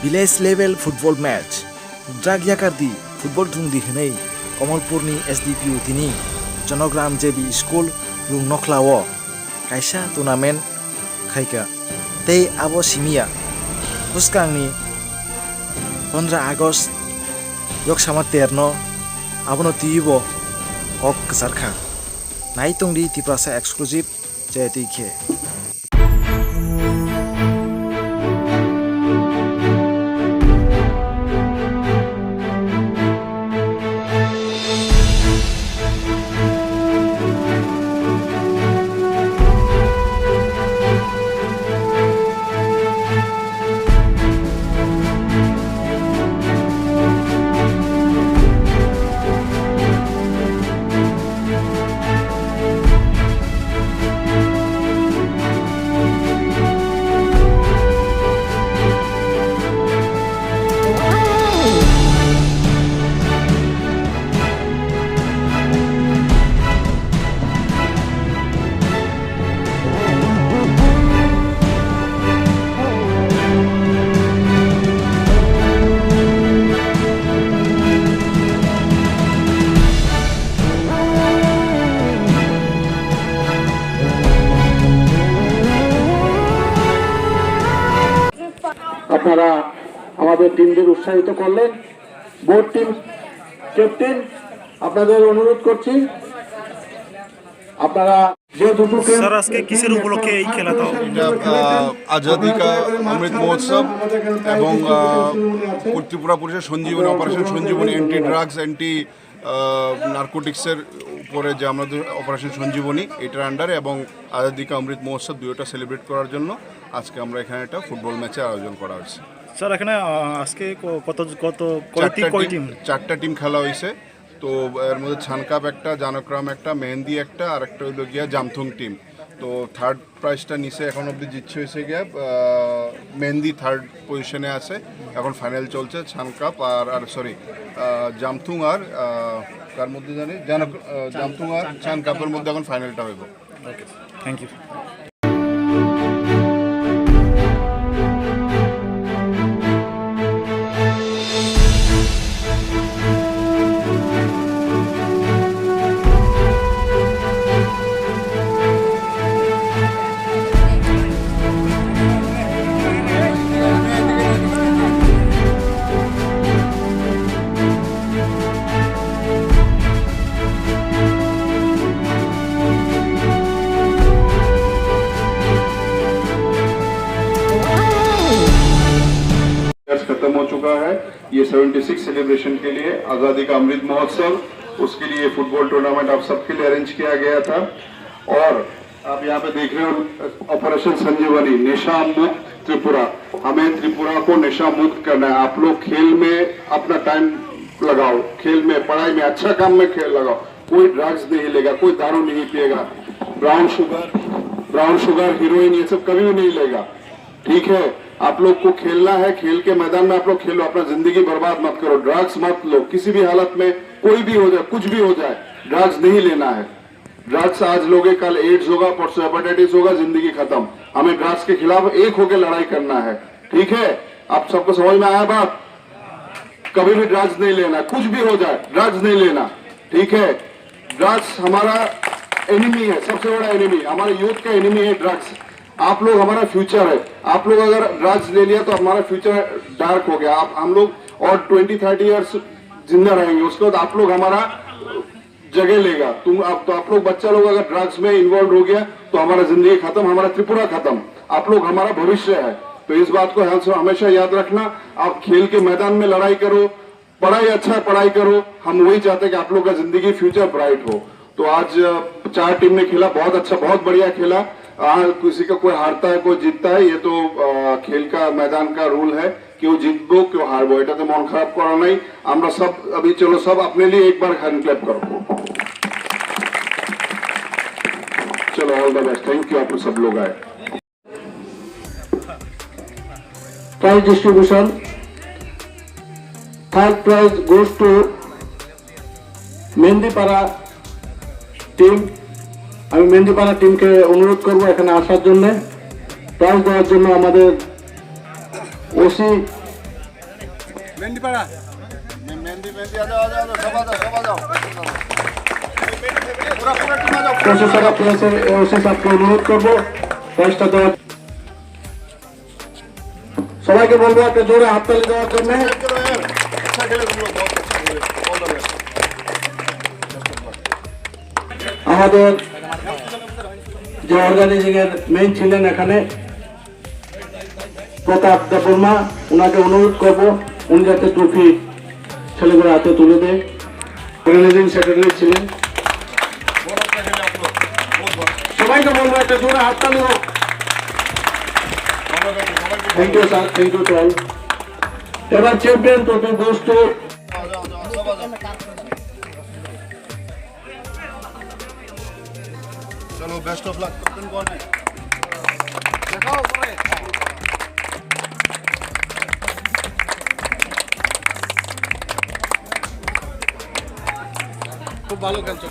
Village level football match. Drag yakardi football tung di henei Kamalpurni SDPU tini Jonogram JB School rung noklawo kaisa tournament khaika tei abo simia buskangni 15 August yoksama terno abono tibo ok sarkha naitung di tiprasa exclusive JTK. আপনারা আমাদের টিমদের উৎসাহিত করলেন। Board team captain আপনাদের অনুরোধ করছি আপনারা যে দুটো স্যার আজকে কিসের উপলক্ষে এই খেলাটা? আজাদি কা অমৃত মহোৎসব এবং ত্রিপুরা পুলিশের Sanjeevani operation Sanjeevani anti drugs anti নার্কোটিক্সের উপরে যে আমাদের অপারেশন সঞ্জীবনী এটার আন্ডারে এবং আজাদি কা অমৃত মহোৎসব দুটোটা সেলিব্রেট করার জন্য আজকে আমরা এখানে একটা ফুটবল ম্যাচের আয়োজন করা হয়েছে। স্যার এখানে আজকে চারটা টিম খেলা হয়েছে। তো এর মধ্যে ছানকাপ একটা, জানক্রাম একটা, মেহেন্দি একটা, আর একটা হইল গিয়া জামথুং টিম। তো থার্ড প্রাইজটা নিচে এখন অবধি জিতছে হয়েছে গিয়া মেহেন্দি থার্ড পজিশনে আছে। এখন ফাইনাল চলছে ছানকাপ আর সরি জামথুং আর কার মধ্যে জানি জামথুং আর ছানকাপের মধ্যে এখন ফাইনালটা হইব। ওকে, থ্যাংক ইউ। खत्म हो चुका है। ये 76 सेलिब्रेशन के लिए आज़ादी का अमृत महोत्सव, उसके लिए फुटबॉल टूर्नामेंट आप सबके लिए अरेंज किया गया था। और आप यहाँ पे देख रहे हो ऑपरेशन संजीवनी नशा मुक्त त्रिपुरा। हमें त्रिपुरा को नशा मुक्त करना है। आप लोग खेल में अपना टाइम लगाओ, खेल में, पढ़ाई में, अच्छा काम में खेल लगाओ। कोई ड्रग्स नहीं लेगा, कोई दारू नहीं पिएगा, ब्राउन शुगर हीरोइन ये सब कभी भी नहीं लेगा। ठीक है, आप लोग को खेलना है, खेल के मैदान में आप लोग खेलो, अपना जिंदगी बर्बाद मत करो, ड्रग्स मत लो। किसी भी हालत में कोई भी हो जाए, कुछ भी हो जाए, ड्रग्स नहीं लेना है। ड्रग्स आज लोगे, कल एड्स होगा, परसों हेपेटाइटिस होगा, जिंदगी खत्म। हमें ड्रग्स के खिलाफ एक होकर लड़ाई करना है। ठीक है, आप सबको समझ में आया बात? कभी भी ड्रग्स नहीं लेना, कुछ भी हो जाए ड्रग्स नहीं लेना। ठीक है, ड्रग्स हमारा एनिमी है, सबसे बड़ा एनिमी, हमारे यूथ का एनिमी है ड्रग्स। आप लोग हमारा फ्यूचर है। आप लोग अगर ड्रग्स ले लिया तो हमारा फ्यूचर डार्क हो गया। हम लोग और 20-30 ईयर्स जिंदा रहेंगे, उसके बाद आप लोग हमारा जगह लेगा। आप लोग बच्चा लोग अगर ड्रग्स में इन्वॉल्व हो गया तो हमारा जिंदगी खत्म, हमारा त्रिपुरा खत्म। आप लोग हमारा भविष्य है। तो इस बात को हमेशा याद रखना। आप खेल के मैदान में लड़ाई करो, पढ़ाई अच्छा पढ़ाई करो। हम वही चाहते हैं कि आप लोग का जिंदगी फ्यूचर ब्राइट हो। तो आज 4 टीम ने खेला, बहुत अच्छा, बहुत बढ़िया खेला। किसी का कोई हारता है, कोई जीतता है, ये तो खेल का मैदान का रूल है। क्यों जीतबो क्यों हारबो, এটা তো মন খারাপ করা নাই। আমরা সব अभी चलो सब अपने लिए एक बार हैंड क्लैप करो। चलो all the best, thank you, आप सब लोग आए। Prize distribution third prize goes to Mehendipara team. আমি মেহেন্দিপাড়া টিমকে অনুরোধ করব এখানে আসার জন্য। প্রাইজ দেওয়ার জন্য আমাদের ওসি প্রশাসক প্লেসের ওসি সাহেবকে অনুরোধ করবো প্রাইজটা দেওয়ার। সবাইকে বলবো একটা জোরে হাততালি দেওয়ার জন্য। আমাদের যে অর্গানাইজিং এর মেইন ছিলেন এখানে প্রতাপ দেববর্মা, ওনাকে অনুরোধ করবো উনি যাতে ট্রফি ছেলেগুলো হাতে তুলে দেয়। অর্গানাইজিং সেক্রেটারি ছিলেন। সবাইকে বলবো একটা জোরে হাততালি হোক। Thank you sir, thank you to all. এবার চ্যাম্পিয়ন ট্রফি গোস টু चलो बेस्ट ऑफ लक। कैप्टन कौन है? খুব ভালো খেলছো।